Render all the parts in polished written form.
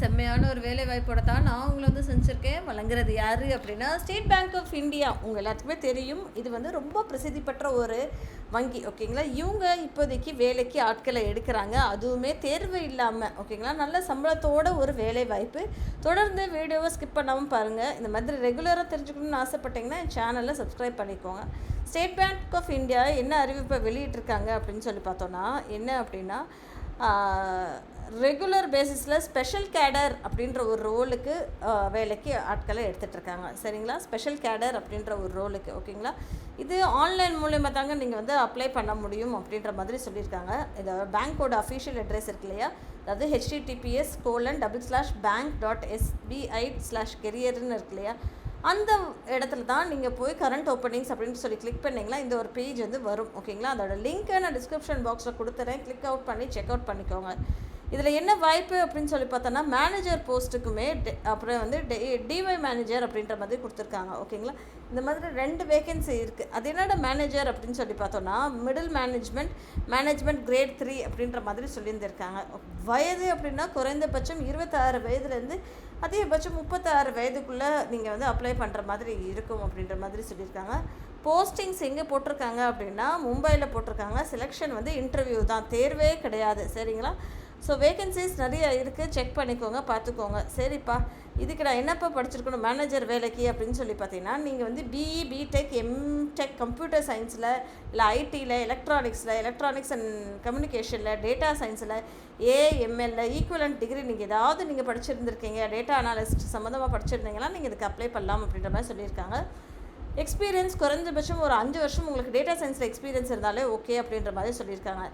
செம்மையான ஒரு வேலை வாய்ப்போட தான் நான் உங்களை வந்து செஞ்சுருக்கேன். வழங்குறது யார் அப்படின்னா ஸ்டேட் பேங்க் ஆஃப் இந்தியா. உங்கள் எல்லாத்துக்குமே தெரியும், இது வந்து ரொம்ப பிரசித்தி பெற்ற ஒரு வங்கி. ஓகேங்களா, இவங்க இப்போதைக்கு வேலைக்கு ஆட்களை எடுக்கிறாங்க, அதுவுமே தேர்வு இல்லாமல். ஓகேங்களா, நல்ல சம்பளத்தோட ஒரு வேலை வாய்ப்பு. தொடர்ந்து வீடியோவை ஸ்கிப் பண்ணாமல் பாருங்கள். இந்த மாதிரி ரெகுலராக தெரிஞ்சுக்கணும்னு ஆசைப்பட்டீங்கன்னா என் சேனலை சப்ஸ்கிரைப் பண்ணிக்கோங்க. ஸ்டேட் பேங்க் ஆஃப் இந்தியா என்ன அறிவிப்பை வெளியிட்டிருக்காங்க அப்படின்னு சொல்லி பார்த்தோன்னா, என்ன அப்படின்னா ரெகுலர் பேசிஸில் ஸ்பெஷல் கேடர் அப்படின்ற ஒரு ரோலுக்கு வேலைக்கு ஆட்களை எடுத்துகிட்ருக்காங்க. சரிங்களா, ஸ்பெஷல் கேடர் அப்படின்ற ஒரு ரோலுக்கு. ஓகேங்களா, இது ஆன்லைன் மூலயமா தாங்க நீங்கள் வந்து அப்ளை பண்ண முடியும் அப்படின்ற மாதிரி சொல்லியிருக்காங்க. இது பேங்க்கோட அஃபிஷியல் அட்ரஸ் இருக்கு இல்லையா, அதாவது https://bank.sbi/careerன்னு இருக்கு இல்லையா, அந்த இடத்துல தான் நீங்கள் போய் கரண்ட் ஓப்பனிங்ஸ் அப்படின்னு சொல்லி கிளிக் பண்ணிங்கன்னா இந்த ஒரு பேஜ் வந்து வரும். ஓகேங்களா, அதோட லிங்க்கை நான் டிஸ்கிரிப்ஷன் பாக்ஸில் கொடுத்துறேன், கிளிக் அவுட் பண்ணி செக் அவுட் பண்ணிக்கோங்க. இதில் என்ன வாய்ப்பு அப்படின்னு சொல்லி பார்த்தோன்னா, மேனேஜர் போஸ்ட்டுக்குமே அப்புறம் வந்து டிஒய் மேனேஜர் அப்படின்ற மாதிரி கொடுத்துருக்காங்க. ஓகேங்களா, இந்த மாதிரி 2 வேகன்சி இருக்குது. அது என்னோட மேனேஜர் அப்படின்னு சொல்லி பார்த்தோன்னா, மிடில் மேனேஜ்மெண்ட் கிரேட் 3 அப்படின்ற மாதிரி சொல்லியிருந்திருக்காங்க. வயது அப்படின்னா குறைந்தபட்சம் 26 வயதுலேருந்து அதிகபட்சம் 36 வயதுக்குள்ளே நீங்கள் வந்து அப்ளை பண்ணுற மாதிரி இருக்கும் அப்படின்ற மாதிரி சொல்லியிருக்காங்க. போஸ்டிங்ஸ் எங்கே போட்டிருக்காங்க அப்படின்னா மும்பையில் போட்டிருக்காங்க. செலெக்ஷன் வந்து இன்டர்வியூ தான், தேர்வே கிடையாது. சரிங்களா, ஸோ வேகன்சிஸ் நிறைய இருக்குது, செக் பண்ணிக்கோங்க, பார்த்துக்கோங்க. சரிப்பா, இதுக்கு நான் என்னப்பா படிச்சிருக்கணும் மேனேஜர் வேலைக்கு அப்படின்னு சொல்லி பார்த்தீங்கன்னா, நீங்கள் வந்து பிஇ, பிடெக், எம்டெக், கம்ப்யூட்டர் சயின்ஸில், இல்லை ஐடியில், எலக்ட்ரானிக்ஸ் அண்ட் கம்யூனிகேஷனில், டேட்டா சயின்ஸில், ஏஎம்எல்ல ஈக்குவலண்ட் டிகிரி நீங்கள் ஏதாவது நீங்கள் படிச்சிருந்துருக்கீங்க, டேட்டா அனாலிஸ்ட் சம்மந்தமாக படிச்சிருந்தீங்கன்னா நீங்கள் இதுக்கு அப்ளை பண்ணலாம் அப்படின்ற மாதிரி சொல்லியிருக்காங்க. எக்ஸ்பீரியன்ஸ் குறைஞ்சபட்சம் ஒரு 5 வருஷம் உங்களுக்கு டேட்டா சயின்ஸில் எக்ஸ்பீரியன்ஸ் இருந்தாலே ஓகே அப்படின்ற மாதிரி சொல்லியிருக்காங்க.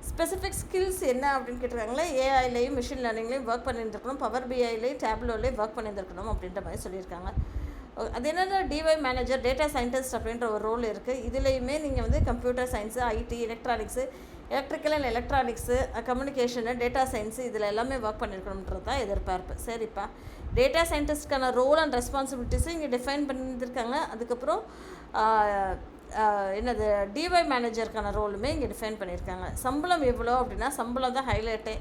ஸ்பெசிஃபிக் ஸ்கில்ஸ் என்ன அப்படின்னு கேட்டிருக்காங்களே, ஏஐலையும் மிஷின் லேர்னிங்லேயும் ஒர்க் பண்ணியிருந்துருக்கணும், பவர் பிஐலையும் டேப்லோலையும் ஒர்க் பண்ணியிருந்துருக்கணும் அப்படின்ற மாதிரி சொல்லியிருக்காங்க. அது என்னென்ன டிஒய் மேனேஜர், டேட்டா சயின்டிஸ்ட் அப்படின்ற ஒரு ரோல் இருக்குது. இதுலேயுமே நீங்கள் வந்து computer science, IT, electrical and electronics, communication, data science இதில் எல்லாமே ஒர்க் பண்ணியிருக்கணுன்றது தான் எதிர்பார்ப்பு. சரிப்பா, டேட்டா சயின்டிஸ்ட்கான ரோல் அண்ட் ரெஸ்பான்சிபிலிட்டிஸும் இங்கே டிஃபைன் பண்ணியிருக்காங்க. அதுக்கப்புறம் என்னது டிஒய் மேனேஜருக்கான ரோலுமே இங்கே டிஃபைன் பண்ணியிருக்காங்க. சம்பளம் எவ்வளோ அப்படின்னா, சம்பளம் தான் ஹைலைட்டே.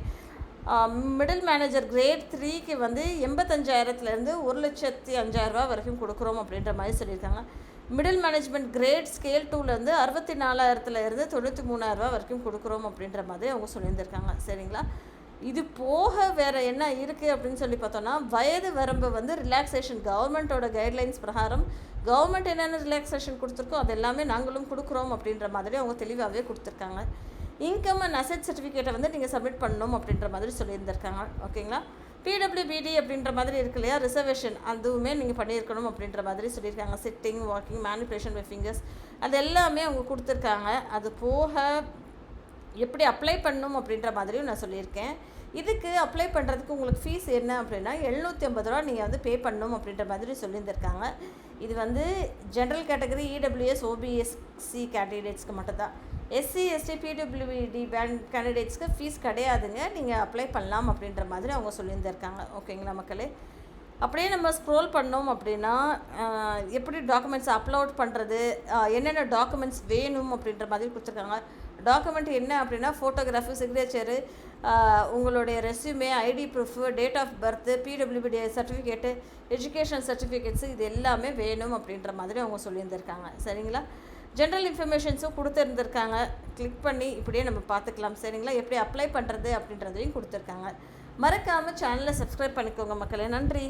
மிடில் மேனேஜர் கிரேட் 3க்கு வந்து 85,000லேருந்து 1,05,000 வரைக்கும் கொடுக்குறோம் அப்படின்ற மாதிரி சொல்லியிருக்காங்க. மிடில் மேனேஜ்மெண்ட் கிரேட் ஸ்கேல் 2லேருந்து 64,000லேருந்து 93,000 வரைக்கும் கொடுக்குறோம் அப்படின்ற மாதிரி அவங்க சொல்லியிருந்திருக்காங்க. சரிங்களா, இது போக வேறு என்ன இருக்குது அப்படின்னு சொல்லி பார்த்தோன்னா, வயது வரம்பு வந்து ரிலாக்ஸேஷன் கவர்மெண்ட்டோட கைட்லைன்ஸ் பிரகாரம் கவர்மெண்ட் என்னென்ன ரிலாக்ஸேஷன் கொடுத்துருக்கோ அது எல்லாமே நாங்களும் கொடுக்குறோம் அப்படின்ற மாதிரி அவங்க தெளிவாகவே கொடுத்துருக்காங்க. இன்கம் அண்ட் அசெட் சர்டிஃபிகேட்டை வந்து நீங்கள் சப்மிட் பண்ணணும் அப்படின்ற மாதிரி சொல்லியிருந்திருக்காங்க. ஓகேங்களா, பிடபிள்யூபிடி அப்படின்ற மாதிரி இருக்கு இல்லையா, ரிசர்வேஷன், அதுவுமே நீங்கள் பண்ணியிருக்கணும் அப்படின்ற மாதிரி சொல்லியிருக்காங்க. Sitting, walking, manipulation by fingers, அது எல்லாமே அவங்க கொடுத்துருக்காங்க. அது போக எப்படி அப்ளை பண்ணணும் அப்படின்ற மாதிரியும் நான் சொல்லியிருக்கேன். இதுக்கு அப்ளை பண்ணுறதுக்கு உங்களுக்கு ஃபீஸ் என்ன அப்படின்னா 750 ரூபா நீங்கள் வந்து பே பண்ணணும் அப்படின்ற மாதிரி சொல்லியிருந்திருக்காங்க. இது வந்து ஜென்ரல் கேட்டகரி, இடபிள்யூஎஸ், ஓபிஎஸ்சி கேண்டிடேட்ஸ்க்கு மட்டும்தான். எஸ்சி, எஸ்டி, பிடபிள்யூடி பேண்ட் கேண்டிடேட்ஸ்க்கு ஃபீஸ் கிடையாதுங்க, நீங்கள் அப்ளை பண்ணலாம் அப்படின்ற மாதிரி அவங்க சொல்லியிருந்திருக்காங்க. ஓகேங்களா மக்களே, அப்படியே நம்ம ஸ்க்ரோல் பண்ணோம் அப்படின்னா எப்படி டாக்குமெண்ட்ஸ் அப்லோட் பண்ணுறது, என்னென்ன டாக்குமெண்ட்ஸ் வேணும் அப்படின்ற மாதிரி கொடுத்துருக்காங்க. டாக்குமெண்ட் என்ன அப்படின்னா ஃபோட்டோகிராஃபு, சிக்னேச்சரு, உங்களுடைய resume, ID proof, date of birth, PWBD certificate, education certificates, இது எல்லாமே வேணும் அப்படின்ற மாதிரி அவங்க சொல்லியிருந்திருக்காங்க. சரிங்களா, ஜென்ரல் இன்ஃபர்மேஷன்ஸும் கொடுத்துருந்துருக்காங்க. கிளிக் பண்ணி இப்படியே நம்ம பார்த்துக்கலாம். சரிங்களா, எப்படி அப்ளை பண்ணுறது அப்படின்றதையும் கொடுத்துருக்காங்க. மறக்காமல் சேனலை சப்ஸ்கிரைப் பண்ணிக்கோங்க மக்களே. நன்றி.